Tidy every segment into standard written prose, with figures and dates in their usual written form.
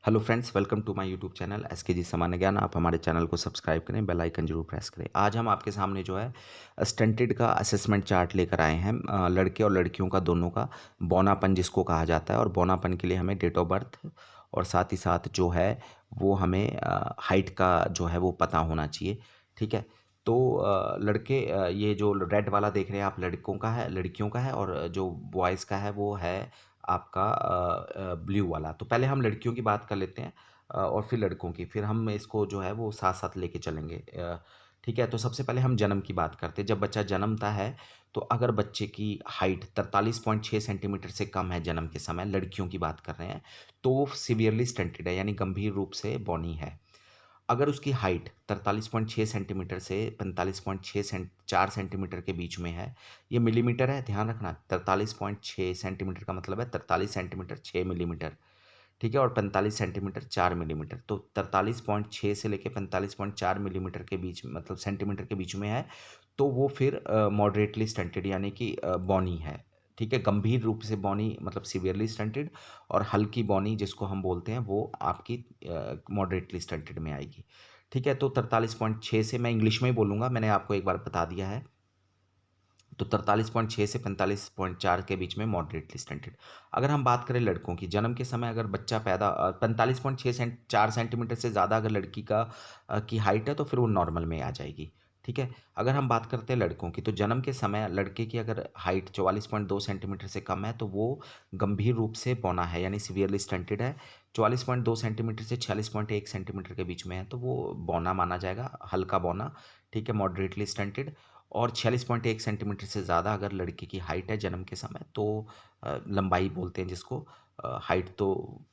Hello friends, welcome to my YouTube channel SKG सामान्य ज्ञान। आप हमारे चैनल को सब्सक्राइब करें, बेल आइकन जरूर प्रेस करें। आज हम आपके सामने जो है स्टंटेड का असेसमेंट चार्ट लेकर आए हैं। लड़के और लड़कियों का दोनों का बौनापन जिसको कहा जाता है, और बौनापन के लिए हमें डेट ऑफ बर्थ और साथ ही साथ जो है वो हमें हाइट का जो है वो पता होना चाहिए। ठीक है। तो लड़के ये जो रेड वाला देख रहे हैं आप, लड़कों का है, लड़कियों का है, और जो बॉयज़ का है वो है आपका ब्लू वाला। तो पहले हम लड़कियों की बात कर लेते हैं और फिर लड़कों की, फिर हम इसको जो है वो साथ-साथ लेके चलेंगे। ठीक है, तो सबसे पहले हम जन्म की बात करते हैं। जब बच्चा जन्मता है, तो अगर बच्चे की हाइट 43.6 सेंटीमीटर से कम है जन्म के समय, लड़कियों की बात कर रहे हैं, तो वो सीवियरली स्टंटेड है, यानी गंभीर रूप से बौनी है। अगर उसकी हाइट 43.6 सेंटीमीटर से 45.6 4 सेंटीमीटर के बीच में है, ये मिलीमीटर है, ध्यान रखना। 43.6 सेंटीमीटर का मतलब है 43 सेंटीमीटर 6 मिलीमीटर, ठीक है, और 45 सेंटीमीटर 4 मिलीमीटर। तो 43.6 से लेके 45.4 मिलीमीटर के बीच, मतलब सेंटीमीटर के बीच में है, तो वो फिर मॉडरेटली स्टंटेड यानी कि बौनी है। ठीक है, गंभीर रूप से बौनी मतलब सीवियरली स्टंटेड, और हल्की बौनी जिसको हम बोलते हैं वो आपकी मॉडरेटली स्टंटेड में आएगी। ठीक है, तो 43.6 से, मैं इंग्लिश में ही बोलूँगा, मैंने आपको एक बार बता दिया है। तो 43.6 से 45.4 के बीच में मॉडरेटली स्टंटेड। अगर हम बात करें लड़कों की, जन्म के समय अगर बच्चा 45.6 4 सेंटीमीटर से ज़्यादा अगर लड़की का की हाइट है, तो फिर वो नॉर्मल में आ जाएगी। ठीक है। अगर हम बात करते हैं लड़कों की, तो जन्म के समय लड़के की अगर हाइट 44.2 सेंटीमीटर से कम है, तो वो गंभीर रूप से बौना है, यानी सीवियरली स्टंटेड है। 44.2 सेंटीमीटर से 46.1 सेंटीमीटर के बीच में है, तो वो बौना माना जाएगा, हल्का बौना। ठीक है, मॉडरेटली स्टंटेड। और 46.1 सेंटीमीटर से ज़्यादा अगर लड़के की हाइट है जन्म के समय, तो लंबाई बोलते हैं जिसको। हाइट तो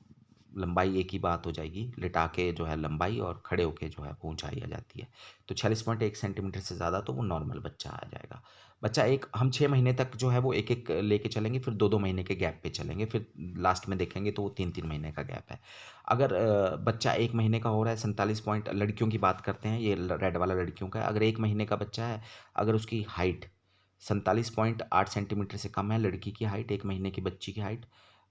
लंबाई एक ही बात हो जाएगी, लिटा के जो है लंबाई, और खड़े होके जो है वो ऊंचाई आ जाती है। तो 46.1 सेंटीमीटर से ज़्यादा तो वो नॉर्मल बच्चा आ जाएगा। बच्चा एक, हम 6 महीने तक जो है वो एक एक लेके चलेंगे, फिर 2-2 महीने के गैप पे चलेंगे, फिर लास्ट में देखेंगे तो वो 3-3 महीने का गैप है। अगर बच्चा 1 महीने का हो रहा है, 47 पॉइंट, लड़कियों की बात करते हैं, ये रेड वाला लड़कियों का है। अगर 1 महीने का बच्चा है, अगर उसकी हाइट 47.8 सेंटीमीटर से कम है, लड़की की हाइट, 1 महीने की बच्ची की हाइट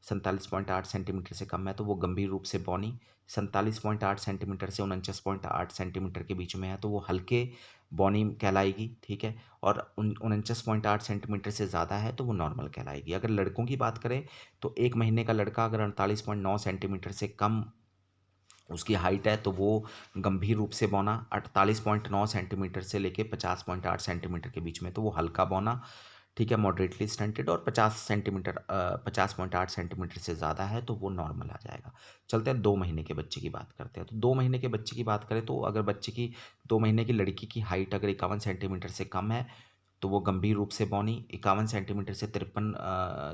47.8 सेंटीमीटर से कम है, तो वो गंभीर रूप से बौनी। 47.8 सेंटीमीटर से 49.8 सेंटीमीटर के बीच में है, तो वो हल्के बौनी कहलाएगी। ठीक है। और 49.8 सेंटीमीटर से ज़्यादा है, तो वो नॉर्मल कहलाएगी। अगर लड़कों की बात करें, तो 1 महीने का लड़का अगर 48.9 सेंटीमीटर से कम उसकी हाइट है, तो वो गंभीर रूप से बौना। 48.9 सेंटीमीटर से लेके 50.8 सेंटीमीटर के बीच में, तो वो हल्का बौना। ठीक है, मॉडरेटली स्टंटेड। और 50.8 सेंटीमीटर से ज़्यादा है, तो वो नॉर्मल आ जाएगा। चलते हैं 2 महीने के बच्चे की बात करते हैं। तो 2 महीने के बच्चे की बात करें, तो अगर बच्चे की 2 महीने की लड़की की हाइट अगर 51 सेंटीमीटर से कम है, तो वो गंभीर रूप से बौनी। 51 सेंटीमीटर से 53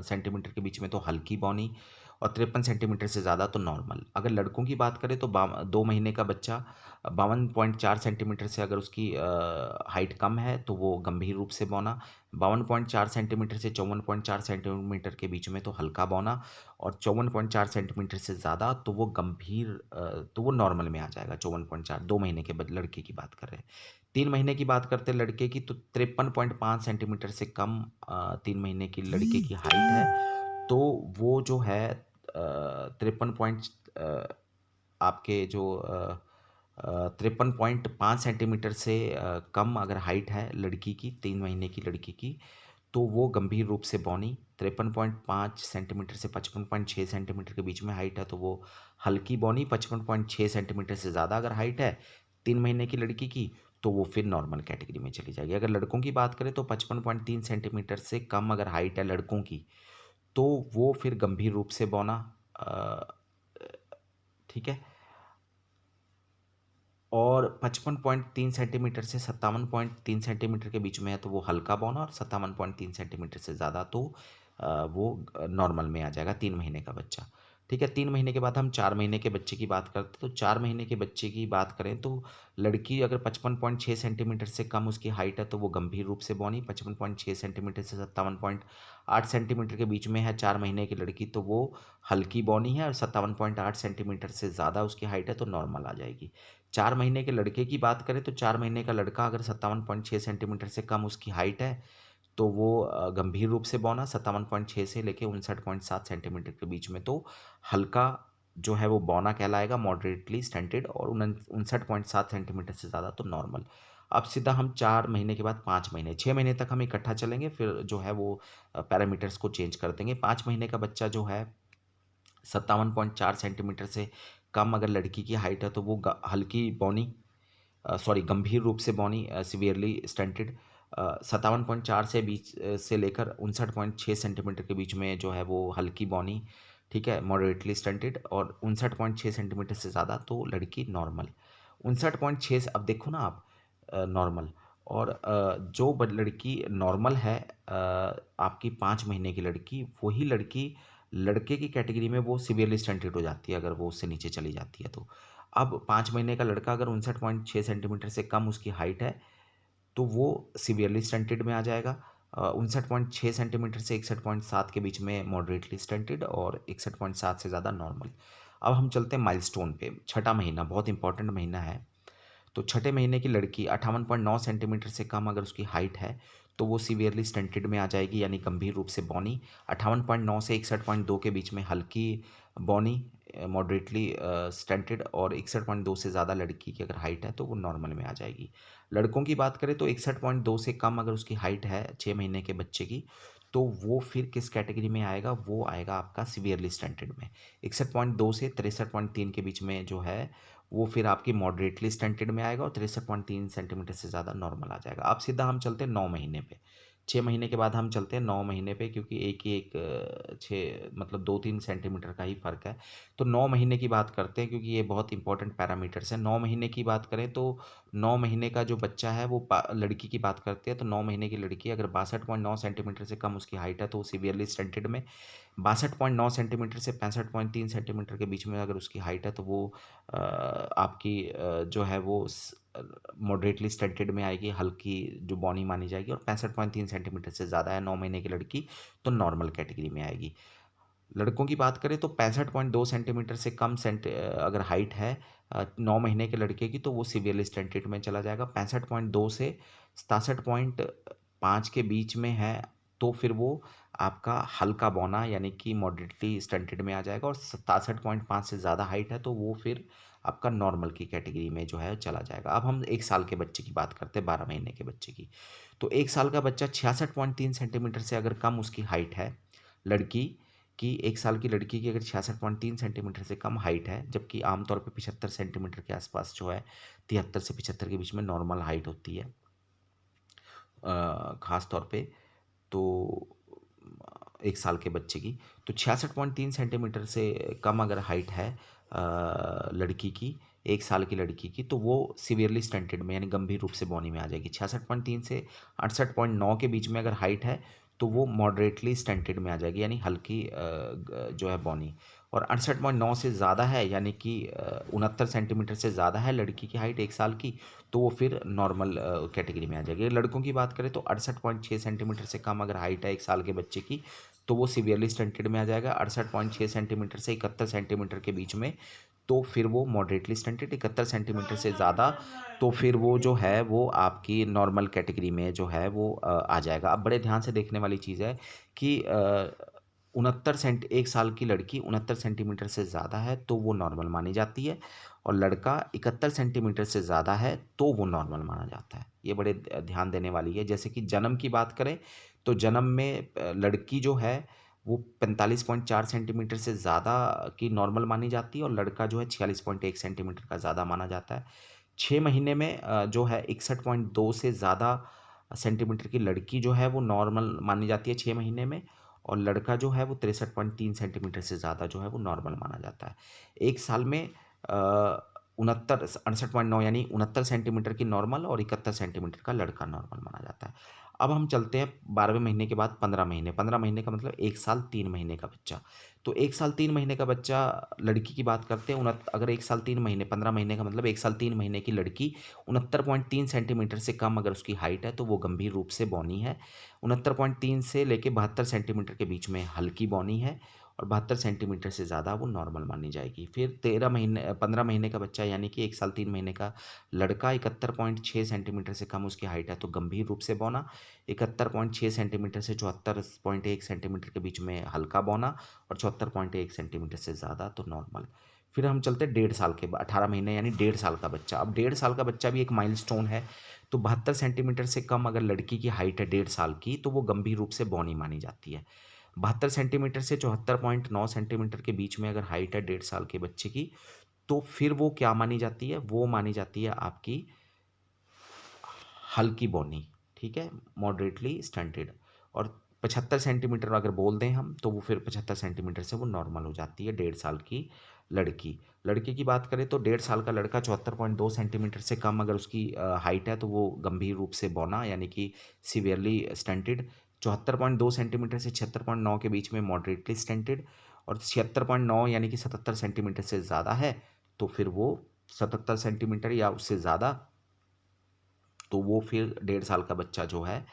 सेंटीमीटर के बीच में तो हल्की बौनी, और 53 सेंटीमीटर से ज़्यादा तो नॉर्मल। अगर लड़कों की बात करें, तो 2 महीने का बच्चा 52.4 सेंटीमीटर से अगर उसकी हाइट कम है, तो वो गंभीर रूप से बौना। 52.4 सेंटीमीटर से 54.4 सेंटीमीटर के बीच में तो हल्का बौना, और 54.4 सेंटीमीटर से ज़्यादा तो वो गंभीर तो वो नॉर्मल में आ जाएगा। 54.4, 2 महीने के लड़के की बात कर रहे हैं। 3 महीने की बात करते हैं लड़के की, तो 53.5 सेंटीमीटर से कम 3 महीने की लड़के की हाइट है, तो वो जो है 53 पॉइंट आपके जो 53.5 सेंटीमीटर से कम अगर हाइट है लड़की की, 3 महीने की लड़की की, तो वो गंभीर रूप से बौनी। 53.5 सेंटीमीटर से 55.6 सेंटीमीटर के बीच में हाइट है, तो वो हल्की बौनी। 55.6 सेंटीमीटर से ज़्यादा अगर हाइट है 3 महीने की लड़की की, तो वो फिर नॉर्मल कैटेगरी में चली जाएगी। अगर लड़कों की बात करें, तो 55.3 सेंटीमीटर से कम अगर हाइट है लड़कों की, तो वो फिर गंभीर रूप से बौना। अ, ठीक है। और 55.3 सेंटीमीटर से 57.3 सेंटीमीटर के बीच में है, तो वो हल्का बौना, और 57.3 सेंटीमीटर से ज़्यादा तो वो नॉर्मल में आ जाएगा, 3 महीने का बच्चा। ठीक है। 3 महीने के बाद हम 4 महीने के बच्चे की बात करते हैं। तो 4 महीने के बच्चे की बात करें, तो लड़की अगर 55.6 सेंटीमीटर से कम उसकी हाइट है, तो वो गंभीर रूप से बौनी। 55.6 सेंटीमीटर से 57.8 सेंटीमीटर के बीच में है 4 महीने की लड़की, तो वो हल्की बौनी है। और 57.8 सेंटीमीटर से ज़्यादा उसकी हाइट है, तो नॉर्मल आ जाएगी। 4 महीने के लड़के की बात करें, तो 4 महीने का लड़का अगर 57.6 सेंटीमीटर से कम उसकी हाइट है, तो वो गंभीर रूप से बौना। 57.6 से लेके 59.7 सेंटीमीटर के बीच में तो हल्का जो है वो बौना कहलाएगा, मॉडरेटली स्टंटेड, और 59.7 सेंटीमीटर से ज़्यादा तो नॉर्मल। अब सीधा हम 4 महीने के बाद 5 महीने, 6 महीने तक हम इकट्ठा चलेंगे, फिर जो है वो पैरामीटर्स को चेंज कर देंगे। 5 महीने का बच्चा जो है 57.4 सेंटीमीटर से कम अगर लड़की की हाइट है तो वो हल्की बौनी, सॉरी गंभीर रूप से बौनी, सीवियरली स्टंटेड। 57.4 से बीच से लेकर 59.6 सेंटीमीटर के बीच में जो है वो हल्की बौनी, ठीक है, मॉडरेटली स्टंटेड, और 59.6 सेंटीमीटर से ज़्यादा तो लड़की नॉर्मल। 59.6 से अब देखो ना आप, नॉर्मल, और जो लड़की नॉर्मल है, आपकी 5 महीने की लड़की, वही लड़की लड़के की कैटेगरी में वो सीवियरली स्टंटेड हो जाती है अगर वो उससे नीचे चली जाती है तो। अब 5 महीने का लड़का अगर 59.6 सेंटीमीटर से कम उसकी हाइट है, तो वो सीवियरली स्टंटेड में आ जाएगा। 59.6 सेंटीमीटर से 61.7 के बीच में मॉडरेटली स्टंटेड, और 61.7 से ज़्यादा नॉर्मल। अब हम चलते हैं माइलस्टोन पे। छठा महीना बहुत इंपॉर्टेंट महीना है। तो छठे महीने की लड़की 58.9 सेंटीमीटर से कम अगर उसकी हाइट है, तो वो सीवियरली स्टंटेड में आ जाएगी, यानी गंभीर रूप से बौनी। 58.9 से 61.2 के बीच में हल्की बौनी, मॉडरेटली स्टंटेड, और 61.2 से ज़्यादा लड़की की अगर हाइट है तो वो नॉर्मल में आ जाएगी। लड़कों की बात करें तो 61.2 से कम अगर उसकी हाइट है 6 महीने के बच्चे की, तो वो फिर किस कैटेगरी में आएगा, वो आएगा आपका सीवियरली स्टंटेड में। 61.2 से 63.3 के बीच में जो है वो फिर आपकी मॉडरेटली स्टंटेड में आएगा, और 63.3 सेंटीमीटर से ज़्यादा नॉर्मल आ जाएगा। अब सीधा हम चलते हैं 9 महीने पे। 6 महीने के बाद हम चलते हैं 9 महीने पे, क्योंकि एक ही एक 6 मतलब 2-3 सेंटीमीटर का ही फ़र्क है। तो 9 महीने की बात करते हैं, क्योंकि ये बहुत इंपॉर्टेंट पैरामीटर्स हैं। 9 महीने की बात करें तो 9 महीने का जो बच्चा है वो लड़की की बात करते हैं, तो 9 महीने की लड़की अगर 62.9 सेंटीमीटर से कम उसकी हाइट है तो वो सीवियरली स्टंटेड में। 62.9 सेंटीमीटर से 65.3 सेंटीमीटर के बीच में अगर उसकी हाइट है तो वो आपकी जो है वो मॉडरेटली स्टंटेड में आएगी, हल्की जो बौनी मानी जाएगी, और 65.3 सेंटीमीटर से ज़्यादा है 9 महीने की लड़की, तो नॉर्मल कैटेगरी में आएगी। लड़कों की बात करें तो 65.2 सेंटीमीटर से कम अगर हाइट है 9 महीने के लड़के की, तो वो सीवियरली स्टंटेड में चला जाएगा। 65.2 से 67.5 के बीच में है तो फिर वो आपका हल्का बौना यानी कि मॉडरेटली स्टंटेड में आ जाएगा, और 67.5 से ज़्यादा हाइट है तो वो फिर आपका नॉर्मल की कैटेगरी में जो है चला जाएगा। अब हम 1 साल के बच्चे की बात करते हैं, 12 महीने के बच्चे की। तो 1 साल का बच्चा 66.3 सेंटीमीटर से अगर कम उसकी हाइट है, लड़की कि 1 साल की लड़की की अगर 66.3 सेंटीमीटर से कम हाइट है, जबकि आमतौर पे 75 सेंटीमीटर के आसपास जो है 73 से 75 के बीच में नॉर्मल हाइट होती है, ख़ास तौर पे। तो 1 साल के बच्चे की, तो 66.3 सेंटीमीटर से कम अगर हाइट है लड़की की, 1 साल की लड़की की, तो वो सीवियरली स्टंटेड में यानी गंभीर रूप से बौनी में आ जाएगी। 66.3 से 68.9 के बीच में अगर हाइट है तो वो मॉडरेटली स्टंटेड में आ जाएगी, यानी हल्की जो है बौनी। और 68.9 से ज़्यादा है, यानी कि 69 सेंटीमीटर से ज़्यादा है लड़की की हाइट 1 साल की, तो वो फिर नॉर्मल कैटेगरी में आ जाएगी। लड़कों की बात करें तो 68.6 सेंटीमीटर से कम अगर हाइट है 1 साल के बच्चे की, तो वो सीवियरली स्टंटेड में आ जाएगा। 68.6 सेंटीमीटर से 71 सेंटीमीटर के बीच में, तो फिर वो मॉडरेटली स्टंटेड। 71 सेंटीमीटर से ज़्यादा, तो फिर वो जो है वो आपकी नॉर्मल कैटेगरी में जो है वो आ जाएगा। अब बड़े ध्यान से देखने वाली चीज़ है कि 1 साल की लड़की 69 सेंटीमीटर से ज़्यादा है तो वो नॉर्मल मानी जाती है, और लड़का 71 सेंटीमीटर से ज़्यादा है तो वो नॉर्मल माना जाता है। ये बड़े ध्यान देने वाली है। जैसे कि जन्म की बात करें तो जन्म में लड़की जो है वो 45.4 सेंटीमीटर से ज़्यादा की नॉर्मल मानी जाती है, और लड़का जो है 46.1 सेंटीमीटर का ज़्यादा माना जाता है। 6 महीने में जो है 61.2 से ज़्यादा सेंटीमीटर की लड़की जो है वो नॉर्मल मानी जाती है 6 महीने में, और लड़का जो है वो 63.3 सेंटीमीटर से ज़्यादा जो है वो नॉर्मल माना जाता है। 1 साल में 68.9 यानी 69 सेंटीमीटर की नॉर्मल, और 71 सेंटीमीटर का लड़का नॉर्मल माना जाता है। अब हम चलते हैं 12वें महीने के बाद 15 महीने। 15 महीने का मतलब 1 साल 3 महीने का बच्चा। तो 1 साल 3 महीने का बच्चा लड़की की बात करते हैं, अगर 1 साल 3 महीने, 15 महीने का मतलब 1 साल 3 महीने की लड़की 69.3 सेंटीमीटर से कम अगर उसकी हाइट है तो वो गंभीर रूप से बौनी है। 69.3 से लेके 72 सेंटीमीटर के बीच में हल्की बौनी है, और 72 सेंटीमीटर से ज़्यादा वो नॉर्मल मानी जाएगी। फिर 13 महीने 15 महीने का बच्चा यानी कि 1 साल 3 महीने का लड़का 71.6 सेंटीमीटर से कम उसकी हाइट है तो गंभीर रूप से बौना, 71.6 सेंटीमीटर से 74.1 सेंटीमीटर के बीच में हल्का बौना और 74.1 सेंटीमीटर से ज़्यादा तो नॉर्मल। फिर हम चलते हैं 1.5 साल के 18 महीने यानी 1.5 साल का बच्चा। अब 1.5 साल का बच्चा भी एक माइलस्टोन है। तो 72 सेंटीमीटर से कम अगर लड़की की हाइट है 1.5 साल की तो वो गंभीर रूप से बौनी मानी जाती है। 72 सेंटीमीटर से 74.9 सेंटीमीटर के बीच में अगर हाइट है 1.5 साल के बच्चे की, तो फिर वो क्या मानी जाती है? वो मानी जाती है आपकी हल्की बौनी, ठीक है? Moderately stunted. और 75 सेंटीमीटर अगर बोल दें हम, तो वो फिर 75 सेंटीमीटर से वो नॉर्मल हो जाती है 1.5 साल की लड़की। लड़के की बात करें तो 1.5 साल का लड़का 74.2 सेंटीमीटर से कम अगर उसकी हाइट है, तो वो गंभीर रूप से बौना यानी कि सीवियरली स्टंटेड। 74.2 सेंटीमीटर से 76.9 के बीच में मॉडरेटली स्टंटेड। और 76.9 यानी कि 77 सेंटीमीटर से ज़्यादा है, तो फिर वो 77 सेंटीमीटर या उससे ज़्यादा, तो वो फिर 1.5 साल का बच्चा जो है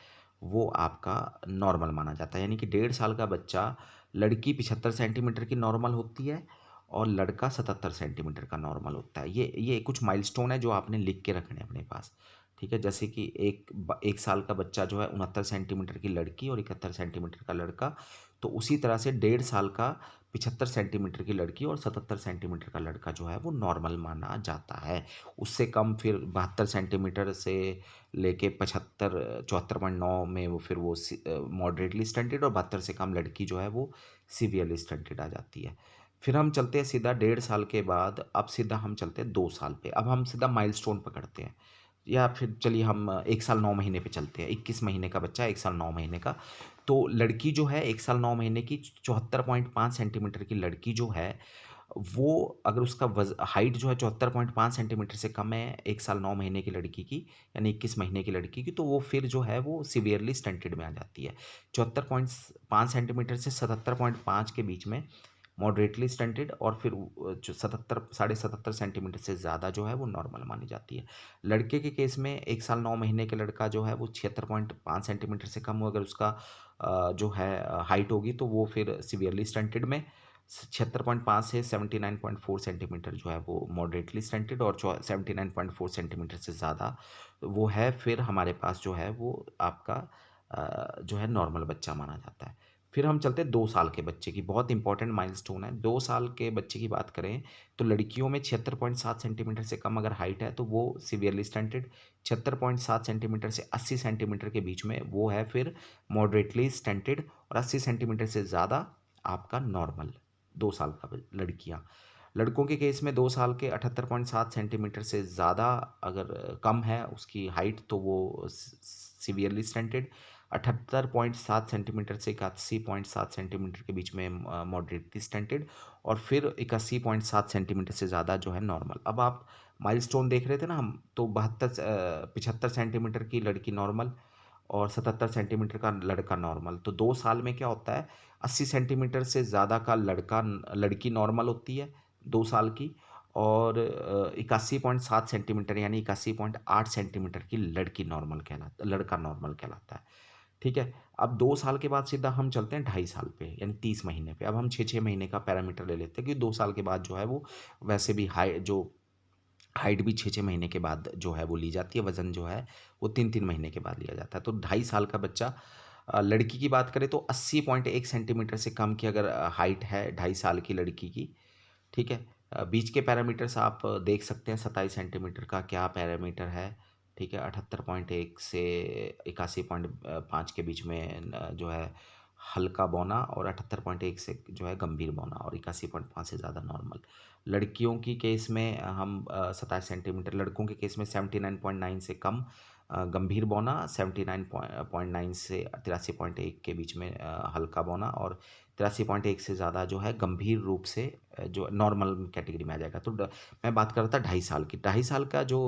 वो आपका नॉर्मल माना जाता है। यानी कि 1.5 साल का बच्चा, लड़की 75 सेंटीमीटर की नॉर्मल होती है और लड़का 77 सेंटीमीटर का नॉर्मल होता है। ये कुछ माइलस्टोन है जो आपने लिख के रखने हैं अपने पास, ठीक है? जैसे कि 1 साल का बच्चा जो है 69 सेंटीमीटर की लड़की और 71 सेंटीमीटर का लड़का। तो उसी तरह से 1.5 साल का 75 सेंटीमीटर की लड़की और 77 सेंटीमीटर का लड़का जो है वो नॉर्मल माना जाता है। उससे कम फिर 72 सेंटीमीटर से लेके 75 74.9 में वो फिर वो मॉडरेटली स्टंटेड, और 72 से कम लड़की जो है वो सीवियरली स्टंटेड आ जाती है। फिर हम चलते हैं सीधा 1.5 साल के बाद, अब सीधा हम चलते हैं 2 साल पे। अब हम सीधा माइलस्टोन पकड़ते हैं, या फिर चलिए हम 1 साल 9 महीने पे चलते हैं। 21 महीने का बच्चा 1 साल 9 महीने का। तो लड़की जो है 1 साल 9 महीने की 74.5 सेंटीमीटर की लड़की जो है, वो अगर उसका हाइट जो है 74.5 सेंटीमीटर से कम है 1 साल 9 महीने की लड़की की, यानी 21 महीने की लड़की की, तो वो फिर जो है वो सीवियरली स्टंटेड में आ जाती है। 74.5 सेंटीमीटर से 77.5 के बीच में मॉडरेटली स्टंटेड, और फिर जो 77 साढ़े 77 सेंटीमीटर से ज़्यादा जो है वो नॉर्मल मानी जाती है। लड़के के केस में 1 साल 9 महीने के लड़का जो है वो 76.5 सेंटीमीटर से कम हो अगर उसका जो है हाइट होगी, तो वो फिर सीवियरली स्टंटेड में। 76.5 से 79.4 सेंटीमीटर जो है वो मॉडरेटली स्टंटेड, और 79.4 सेंटीमीटर से ज़्यादा वो है फिर हमारे पास जो है वो आपका जो है नॉर्मल बच्चा माना जाता है। फिर हम चलते हैं 2 साल के बच्चे की, बहुत इंपॉर्टेंट माइलस्टोन है। 2 साल के बच्चे की बात करें तो लड़कियों में 76.7 सेंटीमीटर से कम अगर हाइट है तो वो सीवियरली स्टंटेड। 76.7 सेंटीमीटर से 80 सेंटीमीटर के बीच में वो है फिर मॉडरेटली स्टंटेड, और 80 सेंटीमीटर से ज़्यादा आपका नॉर्मल। 2 साल का लड़कियां। लड़कों के केस में 2 साल के 78.7 सेंटीमीटर से ज़्यादा अगर कम है उसकी हाइट, तो वो सीवियरली स्टंटेड। 78.7 सेंटीमीटर से 81.7 सेंटीमीटर के बीच में मॉडरेटली स्टंटेड, और फिर 81.7 सेंटीमीटर से ज़्यादा जो है नॉर्मल। अब आप माइलस्टोन देख रहे थे ना हम, तो 75 सेंटीमीटर की लड़की नॉर्मल और 77 सेंटीमीटर का लड़का नॉर्मल। तो 2 साल में क्या होता है, 80 सेंटीमीटर से ज़्यादा का लड़की नॉर्मल होती है 2 साल की, और 81.7 सेंटीमीटर यानी 81.8 सेंटीमीटर की लड़का नॉर्मल कहलाता है। ठीक है? अब 2 साल के बाद सीधा हम चलते हैं 2.5 साल पे, यानी 30 महीने पे। अब हम 6-6 महीने का पैरामीटर ले लेते हैं, क्योंकि 2 साल के बाद जो है वो वैसे भी हाइट भी 6-6 महीने के बाद जो है वो ली जाती है, वज़न जो है वो 3-3 महीने के बाद लिया जाता है। तो 2.5 साल का बच्चा, लड़की की बात करें तो 80.1 सेंटीमीटर से कम की अगर हाइट है 2.5 साल की लड़की की, ठीक है? बीच के पैरामीटर्स आप देख सकते हैं, 27 सेंटीमीटर का क्या पैरामीटर है, ठीक है? 78.1 से 81.5 के बीच में जो है हल्का बौना, और 78.1 से जो है गंभीर बौना, और 81.5 से ज़्यादा नॉर्मल। लड़कियों की केस में हम 27 सेंटीमीटर, लड़कों के केस में 79.9 से कम गंभीर बौना, 79.9 से 83.1 के बीच में हल्का बौना, और 83.1 से ज़्यादा जो है गंभीर रूप से जो नॉर्मल कैटेगरी में आ जाएगा। तो मैं बात कर रहा था 2.5 साल की। 2.5 साल का जो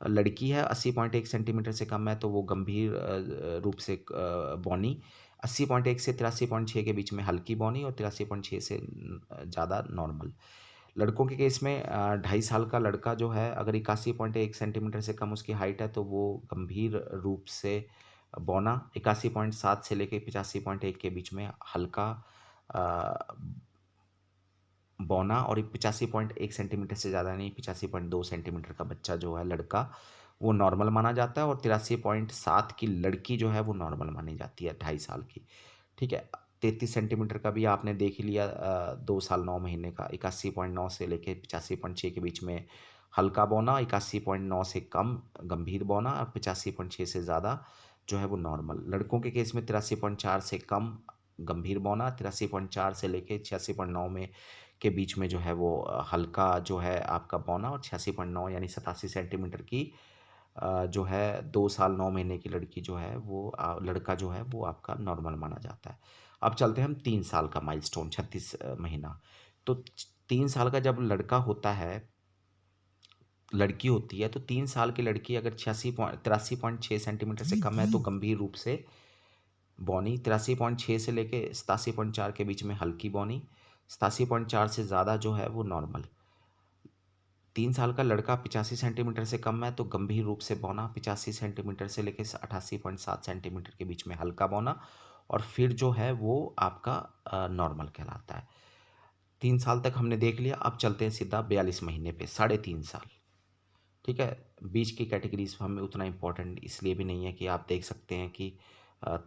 लड़की है 80.1 सेंटीमीटर से कम है तो वो गंभीर रूप से बौनी। 80.1 से 83.6 के बीच में हल्की बौनी, और 83.6 से ज़्यादा नॉर्मल। लड़कों के केस में 2.5 साल का लड़का जो है अगर 81.1 सेंटीमीटर से कम उसकी हाइट है तो वो गंभीर रूप से बौना, 81.7 से लेके 85.1 के बीच में हल्का बौना और 85.1 सेंटीमीटर से ज़्यादा नहीं 85.2 सेंटीमीटर का बच्चा जो है लड़का, वो नॉर्मल माना जाता है और 83.7 की लड़की जो है वो नॉर्मल मानी जाती है 2.5 साल की। ठीक है? 33 सेंटीमीटर का भी आपने देख ही लिया 2 साल 9 महीने का, 81.9 से लेके 85.6 के बीच में हल्का बौना, 81.9 से कम गंभीर बौना और 85.6 से ज़्यादा जो है वो नॉर्मल। लड़कों के केस में 83.4 से कम गंभीर बौना, 83.4 से लेके 86.9 में के बीच में जो है वो हल्का जो है आपका बौना और 86.9 यानी 87 सेंटीमीटर की जो है 2 साल 9 महीने की लड़की जो है वो लड़का जो है वो आपका नॉर्मल माना जाता है। अब चलते हैं हम 3 साल का माइलस्टोन 36 महीना। तो 3 साल का जब लड़का होता है, लड़की होती है तो 3 साल की लड़की अगर 83.6 सेंटीमीटर से कम है तो गंभीर रूप से बौनी, 83.6 से लेके 87.4 के बीच में हल्की बौनी, 87.4 से ज़्यादा जो है वो नॉर्मल। 3 साल का लड़का 85 सेंटीमीटर से कम है तो गंभीर रूप से बौना, 85 सेंटीमीटर से लेके 88.7 सेंटीमीटर के बीच में हल्का बौना और फिर जो है वो आपका नॉर्मल कहलाता है। 3 साल तक हमने देख लिया, अब चलते हैं सीधा 42 महीने पे, साढ़े 3 साल। ठीक है? बीच की कैटेगरीज़ हमें उतना इम्पोर्टेंट इसलिए भी नहीं है कि आप देख सकते हैं कि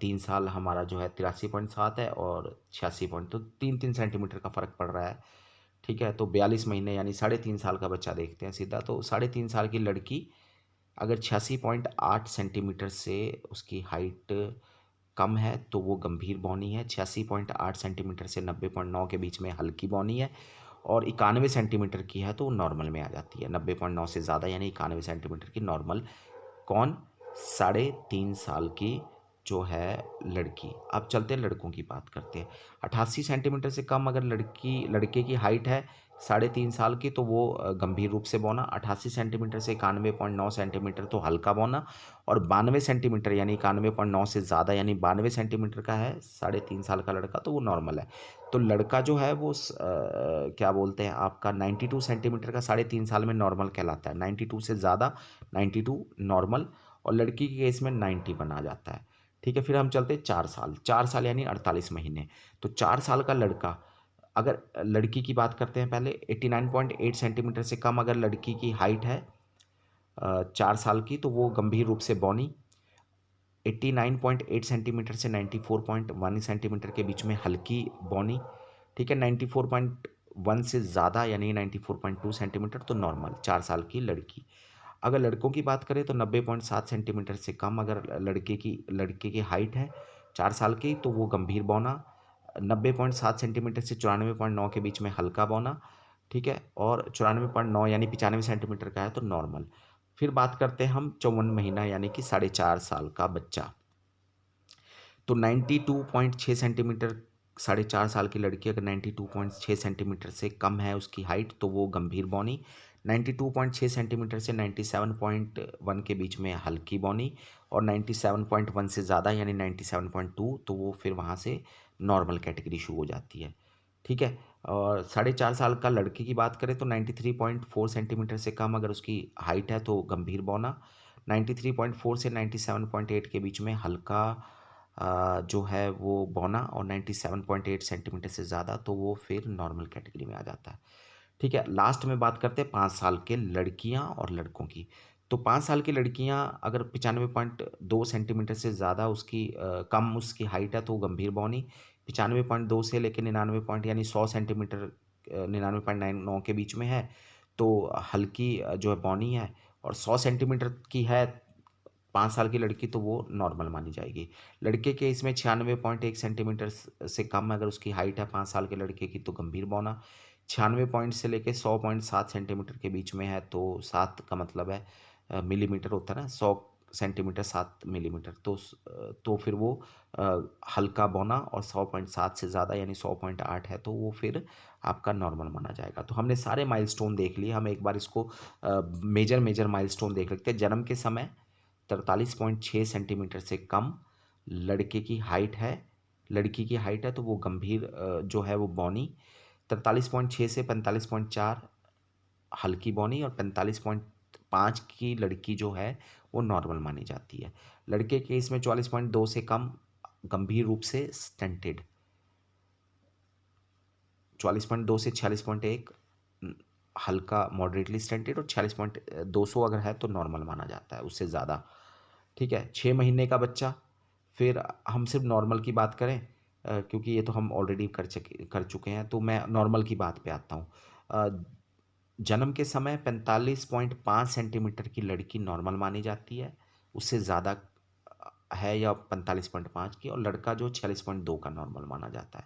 3 साल हमारा जो है 83.7 है और 86 पॉइंट तो 3-3 सेंटीमीटर का फ़र्क पड़ रहा है। ठीक है? तो 42 महीने यानी साढ़े 3 साल का बच्चा देखते हैं सीधा, तो साढ़े 3 साल की लड़की अगर 86.8 सेंटीमीटर से उसकी हाइट कम है तो वो गंभीर बौनी है, 86.8 सेंटीमीटर से 90.9 के बीच में हल्की बौनी है और 91 सेंटीमीटर की है तो वो नॉर्मल में आ जाती है। 90.9 से ज़्यादा यानी 91 सेंटीमीटर की नॉर्मल। कौन? साढ़े 3 साल की जो है लड़की। अब चलते हैं लड़कों की बात करते हैं। 88 सेंटीमीटर से कम अगर लड़के की हाइट है साढ़े 3 साल की तो वो गंभीर रूप से बौना, 88 सेंटीमीटर से 91.9 सेंटीमीटर तो हल्का बौना और 92 सेंटीमीटर यानी 91.9 से ज़्यादा यानी 92 सेंटीमीटर का है साढ़े 3 साल का लड़का तो वो नॉर्मल है। तो लड़का जो है वो क्या बोलते हैं आपका 92 सेंटीमीटर का साढ़े 3 साल में नॉर्मल कहलाता है। 92 से ज़्यादा 92 नॉर्मल और लड़की के केस में 90 बना जाता है। ठीक है? फिर हम चलते हैं 4 साल। 4 साल यानी 48 महीने। तो 4 साल का लड़का अगर लड़की की बात करते हैं पहले 89.8 सेंटीमीटर से कम अगर लड़की की हाइट है 4 साल की तो वो गंभीर रूप से बौनी, 89.8 सेंटीमीटर से 94.1 सेंटीमीटर के बीच में हल्की बौनी, ठीक है? 94.1 से ज़्यादा यानी 94.2 सेंटीमीटर तो नॉर्मल 4 साल की लड़की। अगर लड़कों की बात करें तो 90.7 सेंटीमीटर से कम अगर लड़के की हाइट है 4 साल की तो वो गंभीर बौना, 90.7 सेंटीमीटर से 94.9 के बीच में हल्का बौना, ठीक है? और 94.9 यानी 95 सेंटीमीटर का है तो नॉर्मल। फिर बात करते हैं हम 54 महीना यानी कि साढ़े 4 साल का बच्चा। तो 92.6 सेंटीमीटर साढ़े 4 साल की लड़की अगर 92.6 सेंटीमीटर से कम है उसकी हाइट तो वो गंभीर बौनी, 92.6 सेंटीमीटर से 97.1 के बीच में हल्की बौनी और 97.1 से ज़्यादा यानी 97.2 तो वो फिर वहाँ से नॉर्मल कैटेगरी शुरू हो जाती है। ठीक है? और साढ़े 4 साल का लड़के की बात करें तो 93.4 सेंटीमीटर से कम अगर उसकी हाइट है तो गंभीर बौना, 93.4 से 97.8 के बीच में हल्का जो है वो बौना और 97.8 सेंटीमीटर से ज़्यादा तो वो फिर नॉर्मल कैटेगरी में आ जाता है। ठीक है? लास्ट में बात करते हैं 5 साल के लड़कियाँ और लड़कों की। तो 5 साल की लड़कियाँ अगर 95.2 सेंटीमीटर से ज़्यादा कम उसकी हाइट है तो वो गंभीर बौनी, 95.2 से लेके 99 पॉइंट यानी 100 सेंटीमीटर 99.9 के बीच में है तो हल्की जो है बौनी है और 100 सेंटीमीटर की है 5 साल की लड़की तो वो नॉर्मल मानी जाएगी। लड़के के इसमें 96.1 सेंटीमीटर से कम अगर उसकी हाइट है 5 साल के लड़के की तो गंभीर बौना, 96 पॉइंट से लेके 100.7 सेंटीमीटर के बीच में है तो 7 का मतलब है मिलीमीटर होता है ना 100 सेंटीमीटर 7 मिलीमीटर तो फिर वो अ, हल्का बौना और 100.7 से ज़्यादा यानी 100.8 है तो वो फिर आपका नॉर्मल माना जाएगा। तो हमने सारे माइलस्टोन देख लिए, हम एक बार इसको मेजर मेजर माइलस्टोन देख लेते हैं। जन्म के समय 43.6 सेंटीमीटर से कम लड़के की हाइट है लड़की की हाइट है तो वो गंभीर जो है वो बौनी, 43.6 से 45.4 हल्की बौनी और 45.5 की लड़की जो है वो नॉर्मल मानी जाती है। लड़के के इसमें 44.2 से कम गंभीर रूप से स्टंटेड। 44.2 से 46.1 हल्का मॉडरेटली स्टेंटेड, और 46.200 अगर है तो नॉर्मल माना जाता है, उससे ज़्यादा। ठीक है, 6 महीने का बच्चा, फिर हम सिर्फ नॉर्मल की बात करें, क्योंकि ये तो हम ऑलरेडी कर चुके हैं, तो मैं नॉर्मल की बात पे आता हूँ। जन्म के समय 45.5 सेंटीमीटर की लड़की नॉर्मल मानी जाती है, उससे ज़्यादा है या 45.5 की, और लड़का जो 46.2 का नॉर्मल माना जाता है।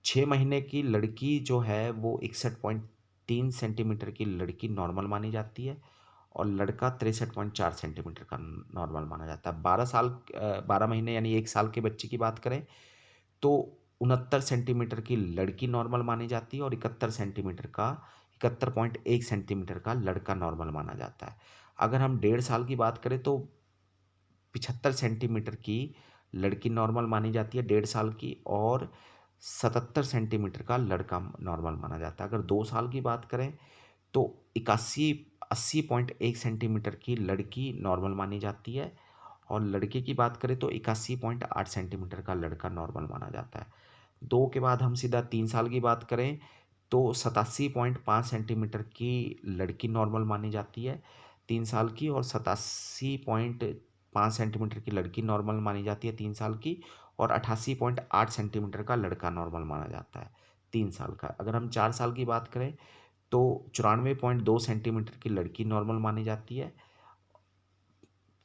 6 महीने की लड़की जो है वो 61.3 सेंटीमीटर की लड़की नॉर्मल मानी जाती है, और लड़का 63.4 सेंटीमीटर का नॉर्मल माना जाता है। 12 महीने यानी 1 साल के बच्चे की बात करें तो 69 सेंटीमीटर की लड़की नॉर्मल मानी जाती है, और 71 सेंटीमीटर का लड़का नॉर्मल माना जाता है। अगर हम 1.5 साल की बात करें तो 75 सेंटीमीटर की लड़की नॉर्मल मानी जाती है 1.5 साल की, और 77 सेंटीमीटर का लड़का नॉर्मल माना जाता है। अगर 2 साल की बात करें तो 80.1 सेंटीमीटर की लड़की नॉर्मल मानी जाती है, और लड़के की बात करें तो 81.8 सेंटीमीटर का लड़का नॉर्मल माना जाता है। 2 के बाद हम सीधा 3 साल की बात करें तो 87.5 सेंटीमीटर की लड़की नॉर्मल मानी जाती है 3 साल की, और 87.5 सेंटीमीटर की लड़की नॉर्मल मानी जाती है 3 साल की, और 88.8 सेंटीमीटर का लड़का नॉर्मल माना जाता है 3 साल का। अगर हम 4 साल की बात करें तो 94.2 सेंटीमीटर की लड़की नॉर्मल मानी जाती है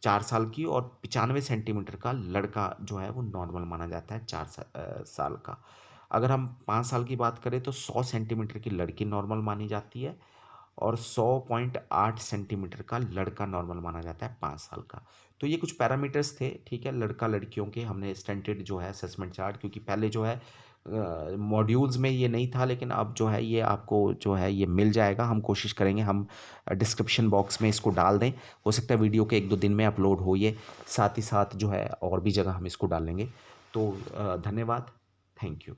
4 साल की, और 95 सेंटीमीटर का लड़का जो है वो नॉर्मल माना जाता है 4 साल का। अगर हम 5 साल की बात करें तो 100 सेंटीमीटर की लड़की नॉर्मल मानी जाती है, और 100.8 सेंटीमीटर का लड़का नॉर्मल माना जाता है 5 साल का। तो ये कुछ पैरामीटर्स थे, ठीक है, लड़का लड़कियों के हमने स्टैंडर्ड जो है असेसमेंट चार्ट, क्योंकि पहले जो है मॉड्यूल्स में ये नहीं था, लेकिन अब जो है ये आपको जो है ये मिल जाएगा। हम कोशिश करेंगे हम डिस्क्रिप्शन बॉक्स में इसको डाल दें, हो सकता है वीडियो के 1-2 दिन में अपलोड हो ये, साथ ही साथ जो है और भी जगह हम इसको डालेंगे। तो धन्यवाद, थैंक यू।